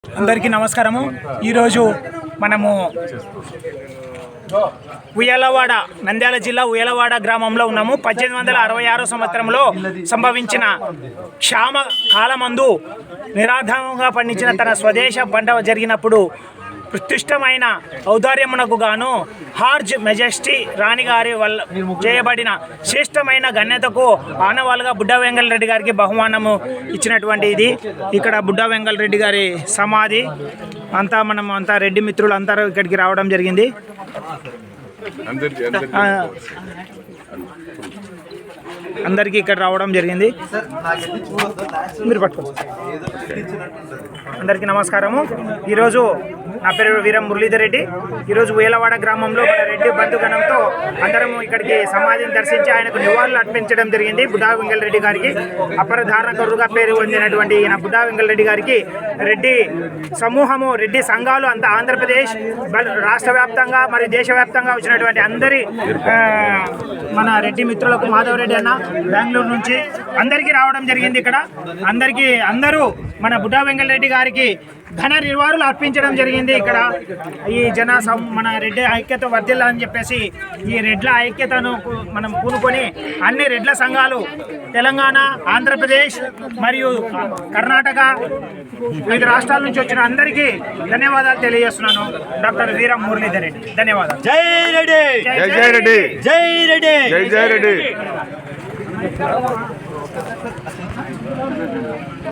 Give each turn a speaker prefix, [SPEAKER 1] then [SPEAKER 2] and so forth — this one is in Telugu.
[SPEAKER 1] అందరికీ నమస్కారము. ఈరోజు మనము ఉయ్యాలవాడ, నంద్యాల జిల్లా ఉయ్యాలవాడ గ్రామంలో ఉన్నాము. 1866 సంవత్సరంలో సంభవించిన క్షామ కాలమందు నిరాధారంగా పండించిన తన స్వదేశ పంట జరిగినప్పుడు ప్రతిష్టమైన ఔదార్యమునకు గాను హార్జ్ మెజెస్టీ రాణిగారి వల్ల చేయబడిన శ్రేష్టమైన గణ్యతకు ఆనవాళ్ళుగా బుడ్డా వెంగళ రెడ్డి గారికి బహుమానము ఇచ్చినటువంటి ఇది. ఇక్కడ బుడ్డా వెంగళ రెడ్డి గారి సమాధి అంతా రెడ్డి మిత్రులు అందరూ ఇక్కడికి రావడం జరిగింది. అందరికీ ఇక్కడ రావడం జరిగింది. మీరు పట్టుకోండి. అందరికీ నమస్కారము. ఈరోజు నా పేరు వీరం మురళీధర్ రెడ్డి. ఈరోజు ఉయ్యాలవాడ గ్రామంలో మన రెడ్డి బంధుగణంతో అందరము ఇక్కడికి సమాధిని దర్శించి ఆయనకు నివాళులు అర్పించడం జరిగింది. బుడ్డా వెంగళ రెడ్డి గారికి అపరధారణకరుగా పేరు పొందినటువంటి ఈయన బుడ్డా వెంగళ రెడ్డి గారికి రెడ్డి సమూహము, రెడ్డి సంఘాలు అంతా ఆంధ్రప్రదేశ్ రాష్ట్ర వ్యాప్తంగా మరియు దేశవ్యాప్తంగా వచ్చినటువంటి అందరి మన రెడ్డి మిత్రులకు, మాధవరెడ్డి అన్న బెంగళూరు నుంచి అందరికీ రావడం జరిగింది. ఇక్కడ అందరూ మన బుడ్డా వెంగళ రెడ్డి గారికి ఘన నిర్వాళులు అర్పించడం జరిగింది. ఇక్కడ ఈ మన రెడ్డి ఐక్యత వర్ధిల్లా అని చెప్పేసి ఈ రెడ్ల ఐక్యతను మనం పూనుకొని అన్ని రెడ్ల సంఘాలు తెలంగాణ, ఆంధ్రప్రదేశ్ మరియు కర్ణాటక వివిధ రాష్ట్రాల నుంచి వచ్చిన అందరికీ ధన్యవాదాలు తెలియజేస్తున్నాను. డాక్టర్ వీరం మురళీధర్ రెడ్డి. ధన్యవాదాలు.
[SPEAKER 2] జై రెడ్డి, జై రెడ్డి, జై రెడ్డి, జై రెడ్డి.